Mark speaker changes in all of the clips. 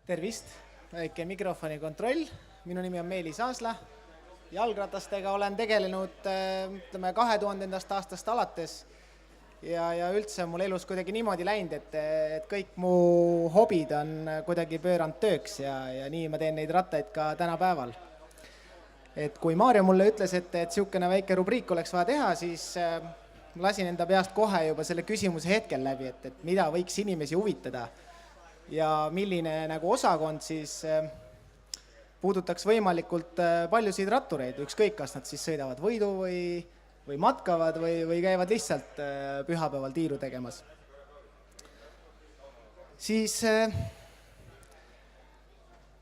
Speaker 1: Tervist, väike mikrofoni kontroll. Minu nimi on Meelis Aasla. Jalgratastega olen tegelenud 2000. aastast alates ja üldse mul elus kuidagi niimoodi läinud, et kõik mu hobid on kuidagi pööranud tööks ja nii ma teen neid rattaid ka tänapäeval. Et kui Maarjo mulle ütles, et siukene väike rubriik oleks vaja teha, siis lasin enda peast kohe juba selle küsimuse hetkel läbi, et mida võiks inimesi huvitada ja milline nagu osakond siis puudutaks võimalikult paljusid rattureid, ükskõik kas nad siis sõidavad võidu või matkavad või käivad lihtsalt pühapäeval tiiru tegemas. Siis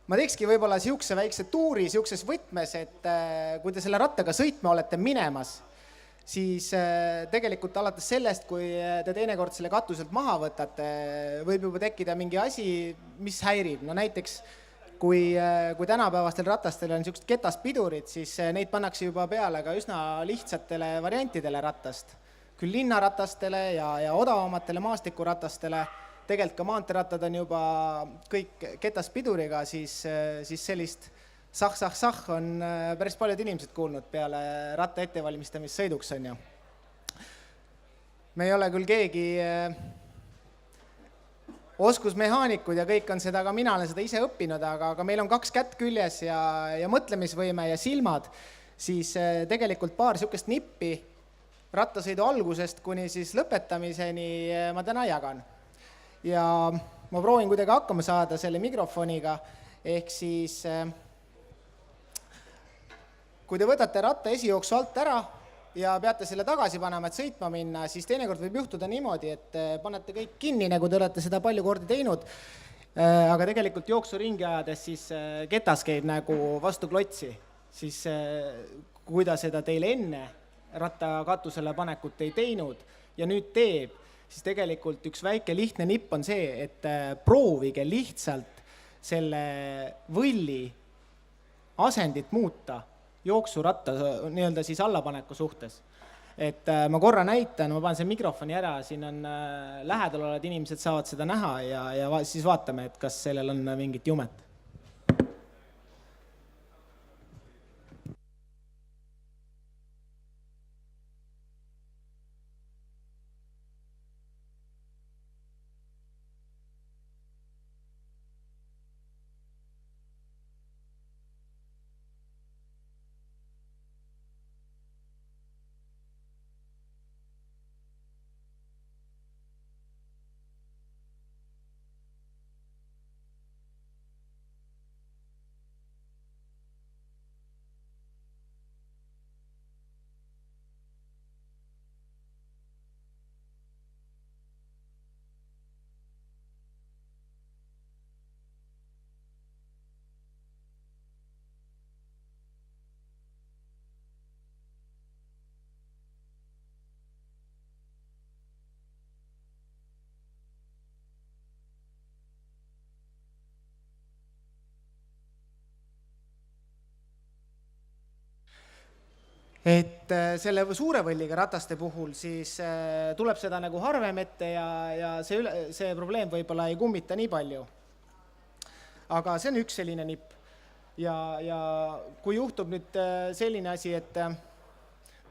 Speaker 1: ma teekski võib-olla siukse väikse tuuri siukses võtmes, et kui te selle rattaga sõitma olete minemas, siis tegelikult alates sellest, kui te teinekord selle katuselt maha võtate, võib juba tekkida mingi asi, mis häirib. No näiteks, kui tänapäevastel ratastel on siuksed ketaspidurid, siis neid pannakse juba peale ka üsna lihtsatele variantidele rattast. Küll linnaratastele ja odavamatele maastikuratastele. Tegelikult ka maanterattad on juba kõik ketaspiduriga, siis sellist sah on päris paljud inimesed kuulnud peale ratta ettevalmistamissõiduks on ju. Me ei ole küll keegi oskusmehaanikud ja kõik on seda, ka mina olen seda ise õppinud, aga meil on 2 kätt küljes ja mõtlemisvõime ja silmad, siis tegelikult paar siukest nippi rattasõidu algusest kuni siis lõpetamiseni ma täna jagan. Ja ma proovin kuidagi hakkama saada selle mikrofoniga, ehk siis kui te võtate ratta esijooksu alt ära ja peate selle tagasi panema, et sõitma minna, siis teinekord võib juhtuda niimoodi, et panete kõik kinni, nagu te olete seda palju kordi teinud, aga tegelikult jooksu ringi ajades siis ketas käib nagu vastu klotsi, siis kui ta seda teile enne ratta katusele panekut ei teinud ja nüüd teeb, siis tegelikult üks väike lihtne nipp on see, et proovige lihtsalt selle võlli asendit muuta jooksuratta nii-öelda siis allapaneku suhtes. Et ma korra näitan, ma panen see mikrofoni ära, siin on lähedal olevad inimesed saavad seda näha ja siis vaatame, et kas sellel on mingit jumet. Et selle suure võlliga rataste puhul siis tuleb seda nagu harvem ette ja see probleem võib-olla ei kummita nii palju. Aga see on üks selline nipp. Ja kui juhtub nüüd selline asi, et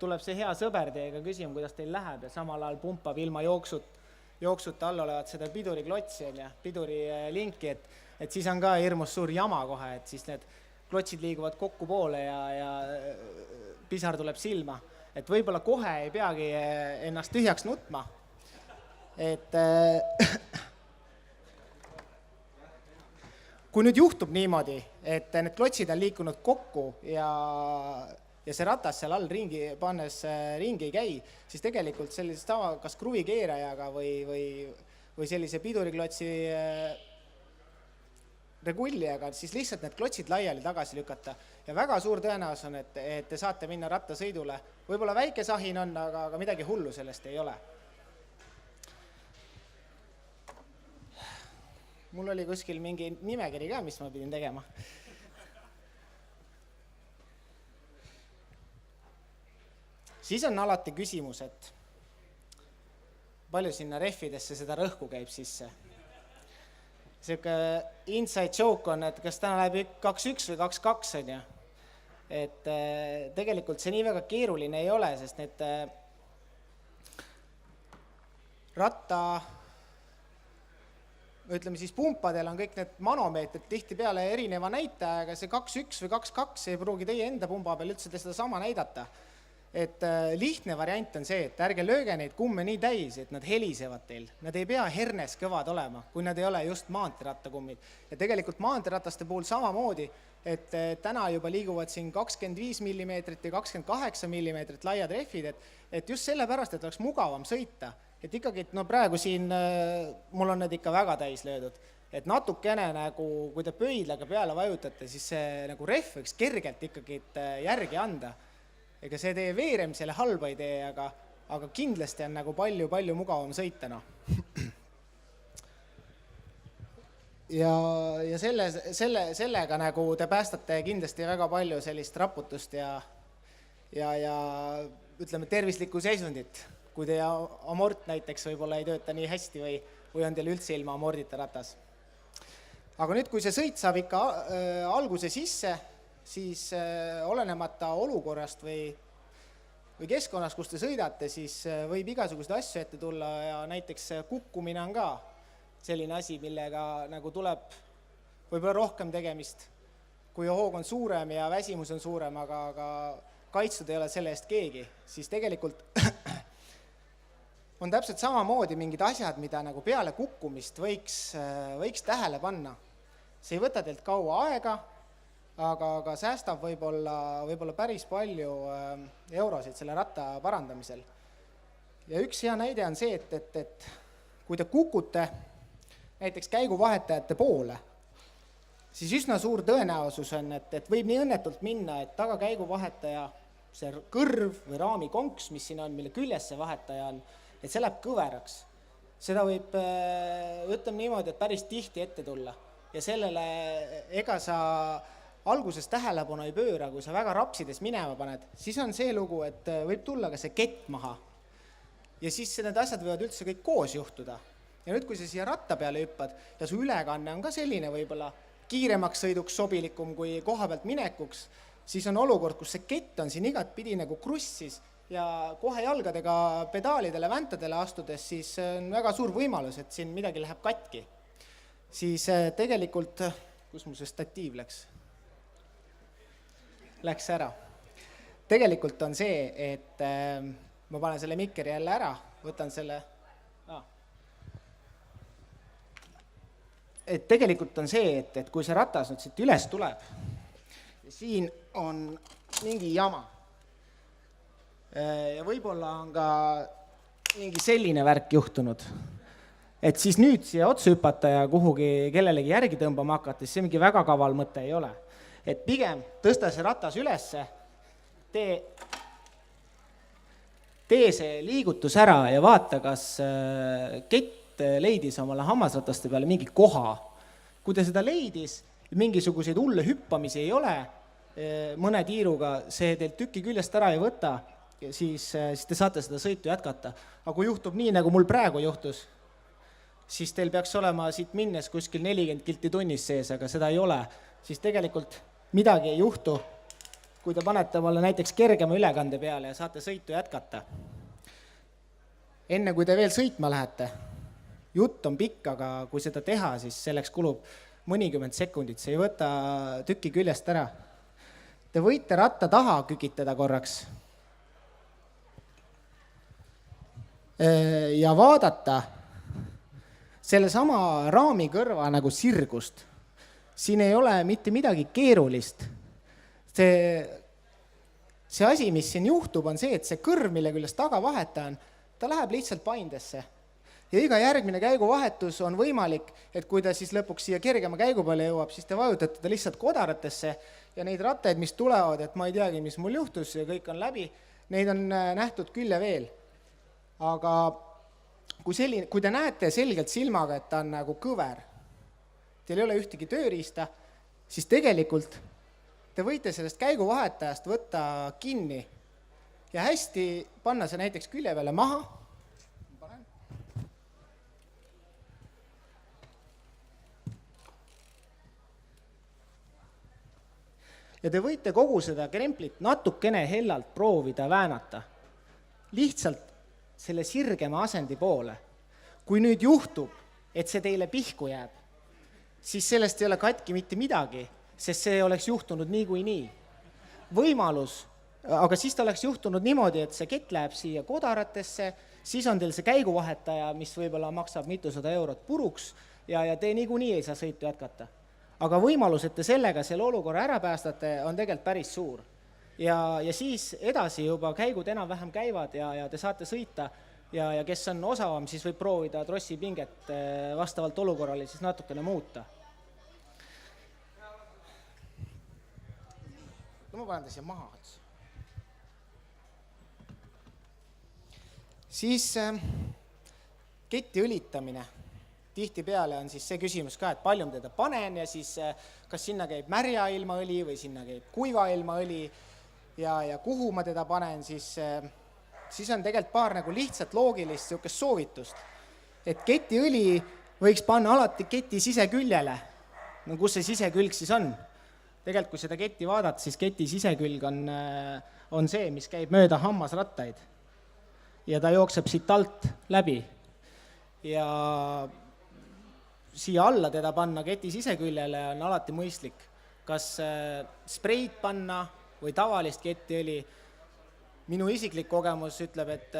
Speaker 1: tuleb see hea sõber teiega küsima, kuidas teil läheb ja samal ajal pumpab ilma jooksuta all olevat seda piduriklotsi ja pidurilinki, et siis on ka hirmus suur jama kohe, et siis need klotsid liiguvad kokku poole ja pisar tuleb silma, et võib-olla kohe ei peagi ennast tühjaks nutma, et kui nüüd juhtub niimoodi, et need klotsid on liikunud kokku ja see ratas seal all pannes ringi ei käi, siis tegelikult sellise tava kas kruvikeerajaga või sellise piduriklotsi regullijaga, siis lihtsalt need klotsid laiali tagasi lükata. Ja väga suur tõenäosus on, et te saate minna rattasõidule. Võib-olla väike sahin on, aga midagi hullu sellest ei ole. Mul oli kuskil mingi nimekiri ka, mis ma pidin tegema. Siis on alati küsimus, et palju sinna rehvidesse seda rõhku käib sisse. siuke inside joke on, et kas täna läheb 2-1 või 2-2 on ju. Et tegelikult see nii väga keeruline ei ole, sest need ratta, ütleme siis pumpadel on kõik need manomeetrid tihti peale erineva näitajaga, see 2-1 või 2-2 ei pruugi teie enda pumba peal üldse seda sama näidata. Et lihtne variant on see, et ärge lööge neid kumme nii täis, et nad helisevad teil. Nad ei pea hernes kõvad olema, kui nad ei ole just maanteerattakummid. Ja tegelikult maanteerataste puhul samamoodi, et täna juba liiguvad siin 25 mm ja 28 mm laiad rehvid, et just sellepärast, et oleks mugavam sõita. Et ikkagi, no praegu siin mul on need ikka väga täis löödud. Et natukene nagu, kui te pöidlaga peale vajutate, siis see nagu rehv võiks kergelt ikkagi järgi anda. Ega see teie veeremisele halba ei tee, aga kindlasti on nagu palju mugavam sõita. No. Ja sellega nagu te päästate kindlasti väga palju sellist raputust ja ütleme tervislikku seisundit, kui teie amort näiteks võib-olla ei tööta nii hästi või on teil üldse ilma amordita ratas. Aga nüüd, kui see sõit saab ikka alguse sisse, siis olenemata olukorrast või keskkonnast, kus te sõidate, siis võib igasuguseid asju ette tulla ja näiteks kukkumine on ka selline asi, millega nagu tuleb võib-olla rohkem tegemist, kui hoog on suurem ja väsimus on suurem, aga kaitstud ei ole selle eest keegi, siis tegelikult on täpselt samamoodi mingid asjad, mida nagu peale kukkumist võiks tähele panna. See ei võta teilt kaua aega, aga säästab võib-olla päris palju eurosid selle ratta parandamisel. Ja üks hea näide on see, et kui te kukute näiteks käiguvahetajate poole, siis üsna suur tõenäosus on, et võib nii õnnetult minna, et taga käiguvahetaja, see kõrv või raamikonks, mis siin on, mille küljes see vahetaja on, et see läheb kõveraks. Seda võib, ütleme niimoodi, et päris tihti ette tulla. Ja sellele ega sa alguses tähelepanu ei pööra, kui sa väga rapsides minema paned, siis on see lugu, et võib tulla ka see kett maha. Ja siis need asjad võivad üldse kõik koos juhtuda. Ja nüüd, kui sa siia ratta peale hüppad ja su ülekanne on ka selline võib-olla kiiremaks sõiduks sobilikum kui koha pealt minekuks, siis on olukord, kus see kett on siin igat pidi nagu krussis ja kohe jalgadega pedaalidele, väntadele astudes, siis on väga suur võimalus, et siin midagi läheb katki. Siis tegelikult, kus mul see statiiv läks? Läks ära. Tegelikult on see, et ma panen selle mikkeri jälle ära, võtan selle. Et tegelikult on see, et kui see ratas nüüd siit üles tuleb, siin on mingi jama. Ja võib-olla on ka mingi selline värk juhtunud. Et siis nüüd siia otsa hüpata ja kuhugi kellelegi järgi tõmbama hakata, siis see mingi väga kaval mõte ei ole. Et pigem tõsta see ratas ülesse, tee see liigutus ära ja vaata, kas kett leidis omale hammasrataste peale mingi koha. Kui ta seda leidis, mingisuguseid hulle hüppamisi ei ole, mõne tiiruga see teilt tüki küljest ära ei võta, siis te saate seda sõitu jätkata. Aga kui juhtub nii, nagu mul praegu juhtus, siis teil peaks olema siit minnes kuskil 40 kilti tunnis sees, aga seda ei ole, siis tegelikult midagi ei juhtu, kui te panete omale näiteks kergema ülekande peale ja saate sõitu jätkata. Enne kui te veel sõitma lähete, jutt on pikk, aga kui seda teha, siis selleks kulub mõnikümmend sekundit, see ei võta tüki küljest ära. Te võite ratta taha kükitada korraks ja vaadata selle sama raami kõrva nagu sirgust. Siin ei ole mitte midagi keerulist. See asi, mis siin juhtub, on see, et see kõrv, mille küljes tagavahetaja on, ta läheb lihtsalt paindesse. Ja iga järgmine käiguvahetus on võimalik, et kui ta siis lõpuks siia kergema käigu peale jõuab, siis te vajutate ta lihtsalt kodaratesse ja neid rattaid, mis tulevad, et ma ei teagi, mis mul juhtus ja kõik on läbi, neid on nähtud küll ja veel. Aga kui te näete selgelt silmaga, et ta on nagu kõver, teil ei ole ühtegi tööriista, siis tegelikult te võite sellest käiguvahetajast võtta kinni ja hästi panna see näiteks külje peale maha. ja te võite kogu seda kremplit natukene hellalt proovida väänata. Lihtsalt selle sirgema asendi poole. Kui nüüd juhtub, et see teile pihku jääb, siis sellest ei ole katki mitte midagi, sest see oleks juhtunud niikuinii. Võimalus, aga siis ta oleks juhtunud niimoodi, et see kett läheb siia kodaratesse, siis on teil see käiguvahetaja, mis võib-olla maksab mitusada eurot puruks ja te niikuinii ei saa sõitu jätkata. Aga võimalus, et te sellega selle olukorra ära päästate, on tegelikult päris suur. Ja siis edasi juba käigud enam-vähem käivad ja te saate sõita ja kes on osavam, siis võib proovida trossi pinget vastavalt olukorrale siis natukene muuta. No ma panen ta siia maha. Siis keti õlitamine. Tihtipeale on siis see küsimus ka, et palju ma teda panen ja siis kas sinna käib märja ilmaõli või sinna käib kuiva ilmaõli ja kuhu ma teda panen, siis on tegelikult paar nagu lihtsalt loogilist sihukest soovitust. Et ketiõli võiks panna alati keti siseküljele. No kus see sisekülg siis on? Tegelikult kui seda keti vaadata, siis keti sisekülg on see, mis käib mööda hammasrattaid. Ja ta jookseb siit alt läbi. Ja siia alla teda panna keti siseküljele on alati mõistlik. Kas spreid panna või tavalist ketiõli. Minu isiklik kogemus ütleb, et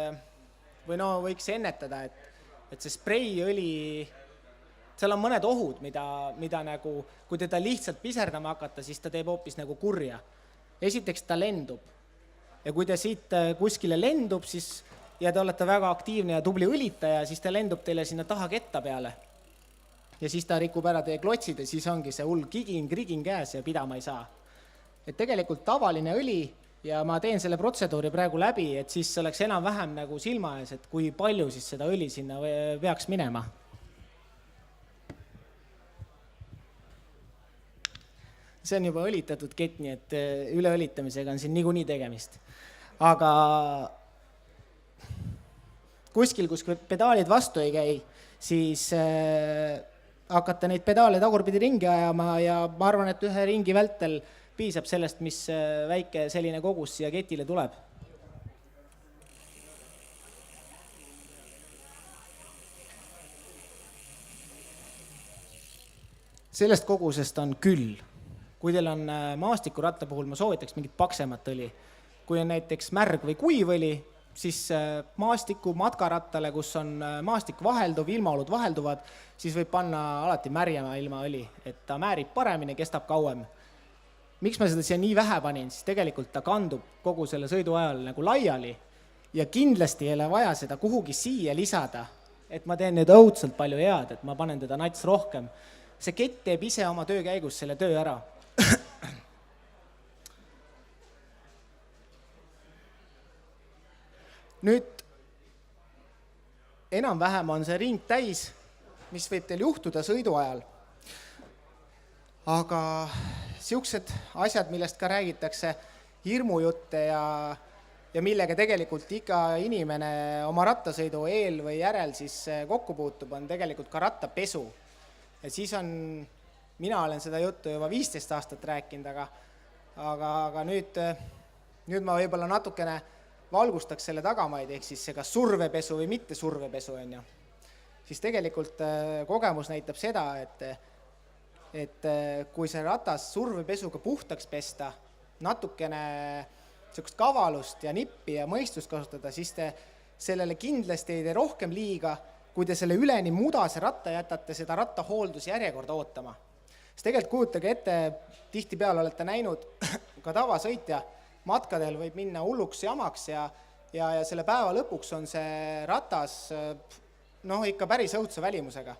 Speaker 1: või võiks ennetada, et see spreiõli, seal on mõned ohud, mida nagu, kui teda lihtsalt piserdama hakata, siis ta teeb hoopis nagu kurja. Esiteks ta lendub. Ja kui ta siit kuskile lendub, siis, ja te olete väga aktiivne ja tubli õlitaja, siis ta lendub teile sinna taha ketta peale. Ja siis ta rikub ära teie klotsid ja siis ongi see hull krigin käes ja pidama ei saa. Et tegelikult tavaline õli ja ma teen selle protseduuri praegu läbi, et siis oleks enam-vähem nagu silma ees, et kui palju siis seda õli sinna peaks minema. See on juba õlitatud kett, nii et üleõlitamisega on siin niikuinii tegemist. Aga kuskil, kus pedaalid vastu ei käi, siis hakata neid pedaale tagurpidi ringi ajama ja ma arvan, et ühe ringi vältel piisab sellest, mis väike selline kogus siia ketile tuleb. Sellest kogusest on küll. Kui teil on maastikuratta puhul, ma soovitaks mingit paksemat õli. Kui on näiteks märg või kuivõli, siis maastiku matkarattale, kus on maastik vahelduv, ilmaolud vahelduvad, siis võib panna alati märjama ilmaõli, et ta määrib paremini, kestab kauem. Miks ma seda siia nii vähe panin, siis tegelikult ta kandub kogu selle sõidu ajal nagu laiali ja kindlasti ei ole vaja seda kuhugi siia lisada, et ma teen nüüd õudselt palju head, et ma panen teda nats rohkem. See kett teeb ise oma töö käigus selle töö ära. Nüüd enam-vähem on see ring täis, mis võib teil juhtuda sõidu ajal. Aga siuksed asjad, millest ka räägitakse, hirmujutte ja millega tegelikult iga inimene oma rattasõidu eel või järel siis kokku puutub, on tegelikult ka rattapesu. Ja siis mina olen seda juttu juba 15 aastat rääkinud, aga nüüd ma võib-olla natukene valgustaks selle tagamaid, ehk siis see kas survepesu või mitte survepesu on ju. Siis tegelikult kogemus näitab seda, et kui see ratas survepesuga puhtaks pesta, natukene sellist kavalust ja nippi ja mõistust kasutada, siis te sellele kindlasti ei tee rohkem liiga, kui te selle üleni mudase ratta jätate seda rattahooldusjärjekorda ootama. Siis tegelikult kujutage ette, tihtipeale olete näinud ka tavasõitja, matkadel võib minna hulluks jamaks ja selle päeva lõpuks on see ratas ikka päris õudse välimusega.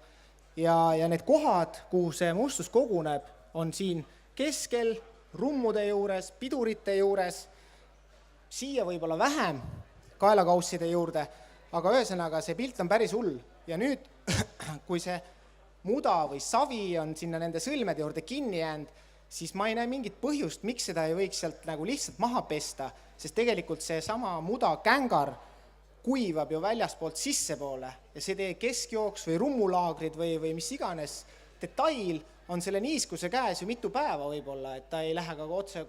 Speaker 1: Ja need kohad, kuhu see mustus koguneb, on siin keskel, rummude juures, pidurite juures, siia võib-olla vähem kaelakausside juurde, aga ühesõnaga see pilt on päris hull. Ja nüüd, kui see muda või savi on sinna nende sõlmede juurde kinni jäänud, siis ma ei näe mingit põhjust, miks seda ei võiks sealt nagu lihtsalt maha pesta, sest tegelikult see sama muda kängar kuivab ju väljaspoolt sisse poole ja see teie keskjooks või rummulaagrid või mis iganes detail on selle niiskuse käes ju mitu päeva võib-olla, et ta ei lähe ka otse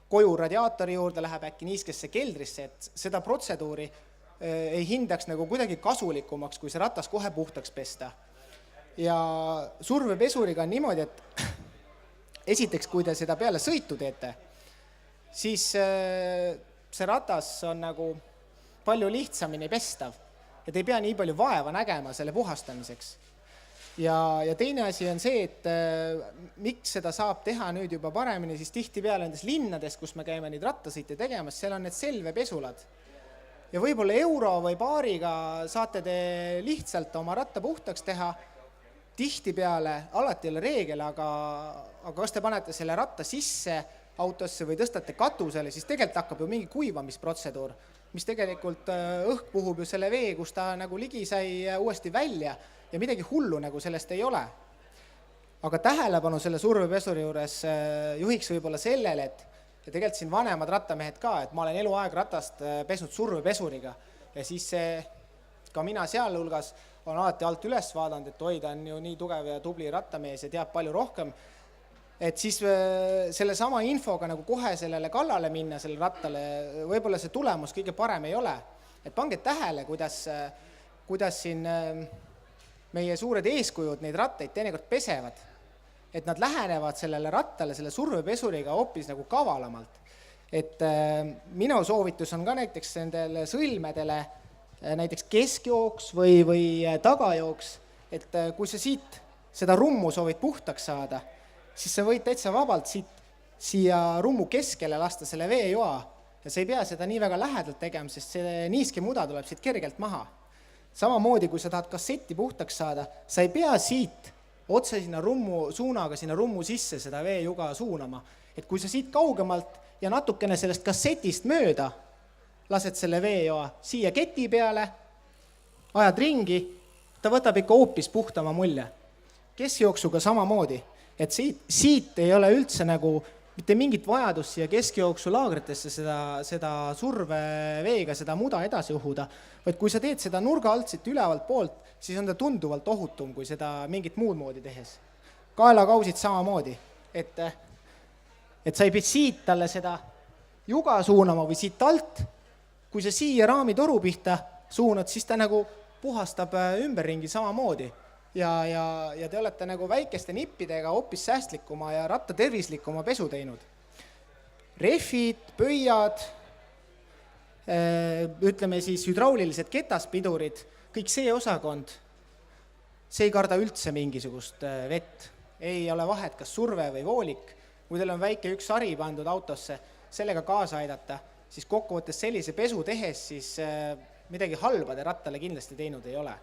Speaker 1: koju radiaatori juurde, läheb äkki niiskesse keldrisse, et seda protseduuri ei hindaks nagu kuidagi kasulikumaks, kui see ratas kohe puhtaks pesta. Ja survepesuriga on niimoodi, et esiteks, kui te seda peale sõitu teete, siis see ratas on nagu palju lihtsamini pestav ja te ei pea nii palju vaeva nägema selle puhastamiseks. Ja teine asi on see, et miks seda saab teha nüüd juba paremini, siis tihtipeale nendes linnades, kus me käime neid rattasõite tegemas, seal on need selvepesulad. Ja võib-olla euro või paariga saate te lihtsalt oma ratta puhtaks teha, tihtipeale, alati ei ole reegel, aga kas te panete selle ratta sisse autosse või tõstate katusele, siis tegelikult hakkab ju mingi kuivamisprotseduur, mis tegelikult õhk puhub ju selle vee, kus ta nagu ligi sai uuesti välja ja midagi hullu nagu sellest ei ole. Aga tähelepanu selle survepesuri juures juhiks võib-olla sellele, et tegelikult siin vanemad rattamehed ka, et ma olen eluaeg ratast pesnud survepesuriga ja siis ka mina seal hulgas on alati alt üles vaadanud, et oi, ta on ju nii tugev ja tubli rattamees ja teab palju rohkem. Et siis selle sama infoga nagu kohe sellele kallale minna, selle rattale, võib-olla see tulemus kõige parem ei ole. Et pange tähele, kuidas siin meie suured eeskujud neid rattaid teinekord pesevad. Et nad lähenevad sellele rattale, selle survepesuriga hoopis nagu kavalamalt. Et minu soovitus on ka näiteks nendele sõlmedele näiteks keskjooks või tagajooks, et kui sa siit seda rummu soovid puhtaks saada, siis sa võid täitsa vabalt siia rummu keskele lasta selle veejoa ja sa ei pea seda nii väga lähedalt tegema, sest see niiske muda tuleb siit kergelt maha. Samamoodi, kui sa tahad kasseti puhtaks saada, sa ei pea siit otse sinna rummu suunaga sinna rummu sisse seda veejuga suunama. Et kui sa siit kaugemalt ja natukene sellest kassetist mööda lased selle veejoa siia keti peale, ajad ringi, ta võtab ikka hoopis puhtama mulje. Keskjooksuga samamoodi. Et siit ei ole üldse nagu mitte mingit vajadust siia keskjooksu laagritesse seda surveveega, seda muda edasi uhuda, vaid kui sa teed seda nurga alt siit ülevalt poolt, siis on ta tunduvalt ohutum kui seda mingit muud moodi tehes. Kaelakausid samamoodi, et sa ei pea siit talle seda juga suunama või siit alt, kui sa siia raamitoru pihta suunad, siis ta nagu puhastab ümberringi samamoodi. Ja te olete nagu väikeste nippidega hoopis säästlikuma ja ratta tervislikuma pesu teinud. Rehvid, pöiad, ütleme siis hüdraulilised ketaspidurid, kõik see osakond, see ei karda üldse mingisugust vett. Ei ole vahet, kas surve või voolik. Kui teil on väike üks sari pandud autosse, sellega kaasa aidata, siis kokkuvõttes sellise pesu tehes, siis midagi halba te rattale kindlasti teinud ei ole.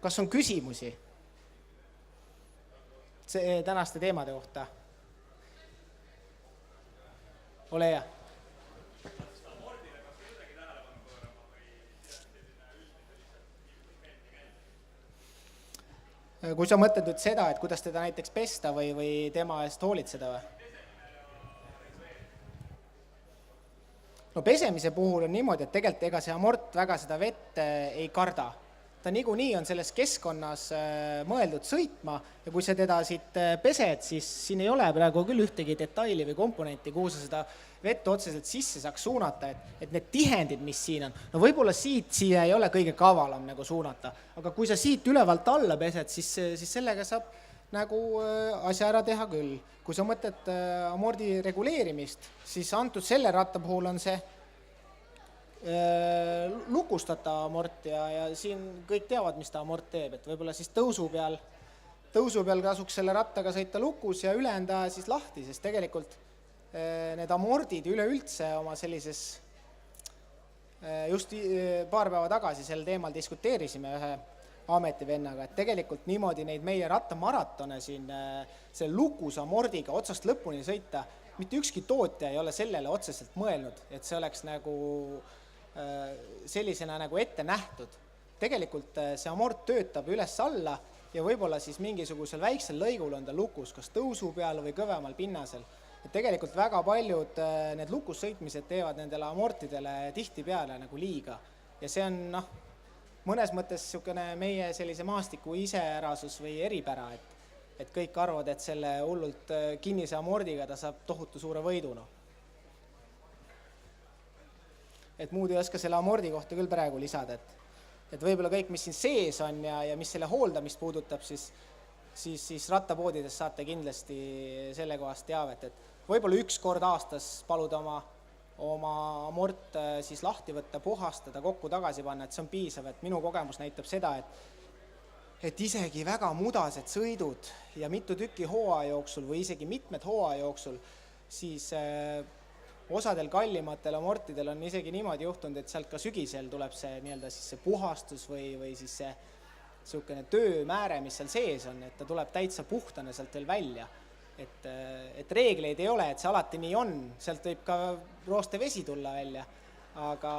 Speaker 1: Kas on küsimusi tänaste teemade kohta? Ole hea. Kui sa mõtled nüüd seda, et kuidas teda näiteks pesta või tema eest hoolitseda või? No pesemise puhul on niimoodi, et tegelikult ega see amort väga seda vett ei karda. Ta niikuinii on selles keskkonnas mõeldud sõitma ja kui sa teda siit pesed, siis siin ei ole praegu küll ühtegi detaili või komponenti, kuhu sa seda vett otseselt sisse saaks suunata, et need tihendid, mis siin on, no võib-olla siia ei ole kõige kavalam nagu suunata, aga kui sa siit ülevalt alla pesed, siis sellega saab nagu asja ära teha küll. Kui sa mõtled amordi reguleerimist, siis antud selle ratta puhul on see lukustata amort ja siin kõik teavad, mis ta amort teeb, et võib-olla siis tõusu peal kasuks selle rattaga sõita lukus ja ülenda siis lahti, sest tegelikult need amordid üleüldse oma sellises, just paar päeva tagasi sel teemal diskuteerisime ühe ametivennaga, et tegelikult niimoodi neid meie rattamaratone siin selle lukus amordiga otsast lõpuni sõita, mitte ükski tootja ei ole sellele otseselt mõelnud, et see oleks nagu sellisena nagu ette nähtud. Tegelikult see amort töötab üles alla ja võib-olla siis mingisugusel väiksel lõigul on ta lukus, kas tõusu peal või kõvemal pinnasel. Et tegelikult väga paljud need lukus sõitmised teevad nendele amortidele tihti peale nagu liiga. Ja see on mõnes mõttes niisugune meie sellise maastiku iseärasus või eripära, et kõik arvavad, et selle hullult kinnise amordiga ta saab tohutu suure võidu. No. Et muud ei oska selle amordi kohta küll praegu lisada, et võib-olla kõik, mis siin sees on ja mis selle hooldamist puudutab, siis rattapoodides saate kindlasti selle kohast teavet, et võib-olla üks kord aastas paluda oma amort siis lahti võtta, puhastada, kokku tagasi panna, et see on piisav, et minu kogemus näitab seda, et isegi väga mudased sõidud ja mitu tükki hooaja jooksul või isegi mitmed hooaja jooksul, siis osadel kallimatel amortidel on isegi niimoodi juhtunud, et sealt ka sügisel tuleb see nii-öelda siis see puhastus või siis see niisugune töömääre, mis seal sees on, et ta tuleb täitsa puhtane sealt veel välja. Et reegleid ei ole, et see alati nii on, sealt võib ka rooste vesi tulla välja, aga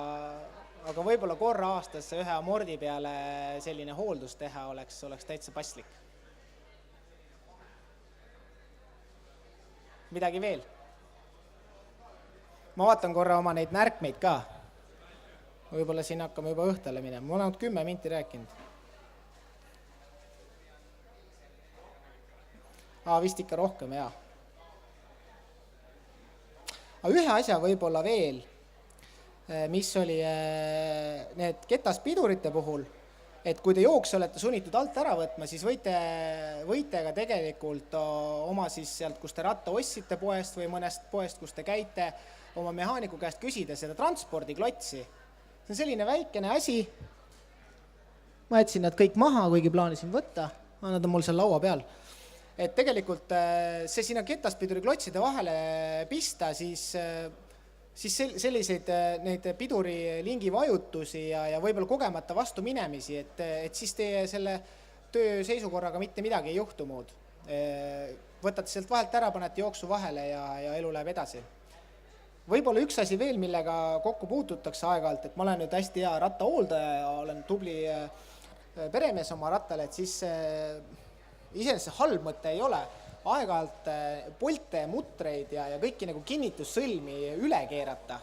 Speaker 1: võib-olla korra aastas ühe amordi peale selline hooldus teha oleks täitsa paslik. Midagi veel? Ma vaatan korra oma neid märkmeid ka. Võib-olla siin hakkame juba õhtale minema. Ma olen 10 minti rääkinud. Vist ikka rohkem, jaa. Aga ühe asja võib-olla veel, mis oli need ketaspidurite puhul, et kui te jookse olete sunnitud alt ära võtma, siis võite ka tegelikult oma siis sealt, kus te ratta ostsite poest või mõnest poest, kus te käite, oma mehaaniku käest küsida seda transpordiklotsi. See on selline väikene asi. Ma jätsin nad kõik maha, kuigi plaanisin võtta. Nad on mul seal laua peal. Et tegelikult see sinna ketaspiduri klotside vahele pista, siis selliseid neid piduri lingi vajutusi ja võib-olla kogemata vastu minemisi, et siis teie selle töö seisukorraga mitte midagi ei juhtu muud. Võtate sealt vahelt ära, panete jooksu vahele ja elu läheb edasi. Võib-olla üks asi veel, millega kokku puututakse aeg-ajalt, et ma olen nüüd hästi hea rattahooldaja, olen tubli peremees oma rattale, et siis iseenesest halb mõte ei ole aeg-ajalt polte, mutreid ja kõiki nagu kinnitussõlmi üle keerata,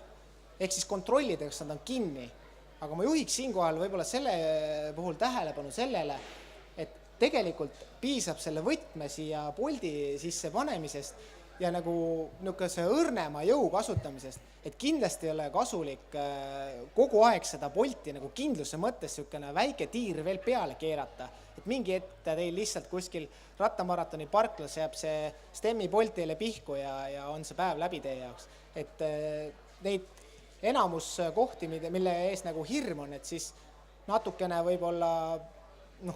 Speaker 1: ehk siis kontrollida, kas nad on kinni. Aga ma juhiks siinkohal võib-olla selle puhul tähelepanu sellele, et tegelikult piisab selle võtme siia poldi sisse panemisest ja nagu niisuguse õrnema jõu kasutamisest, et kindlasti ei ole kasulik kogu aeg seda polti nagu kindluse mõttes niisugune väike tiir veel peale keerata. Et mingi hetk teil lihtsalt kuskil rattamaratoni parklas jääb see stemmi polt teile pihku ja on see päev läbi teie jaoks. Et neid enamus kohti, mille ees nagu hirm on, et siis natukene võib-olla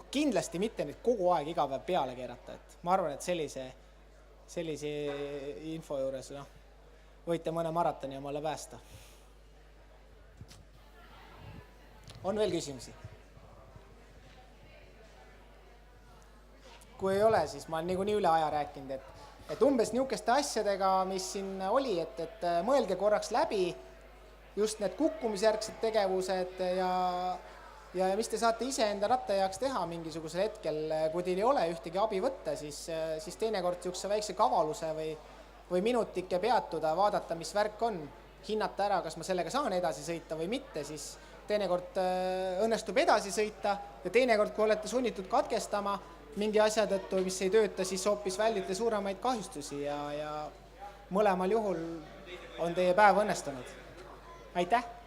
Speaker 1: kindlasti mitte neid kogu aeg iga päev peale keerata. Et ma arvan, et sellise info juures võite mõne maratoni omale päästa. On veel küsimusi? Kui ei ole, siis ma olen niikuinii üle aja rääkinud, et umbes niisugeste asjadega, mis siin oli, et mõelge korraks läbi just need kukkumisjärgsed tegevused ja mis te saate ise enda ratta jaoks teha mingisugusel hetkel, kui teil ei ole ühtegi abi võtta, siis teinekord niisuguse väikse kavaluse või minutike peatuda, vaadata, mis värk on, hinnata ära, kas ma sellega saan edasi sõita või mitte, siis teinekord õnnestub edasi sõita ja teinekord, kui olete sunnitud katkestama mingi asja tõttu, mis ei tööta, siis hoopis väldite suuremaid kahjustusi ja mõlemal juhul on teie päev õnnestunud. Aitäh!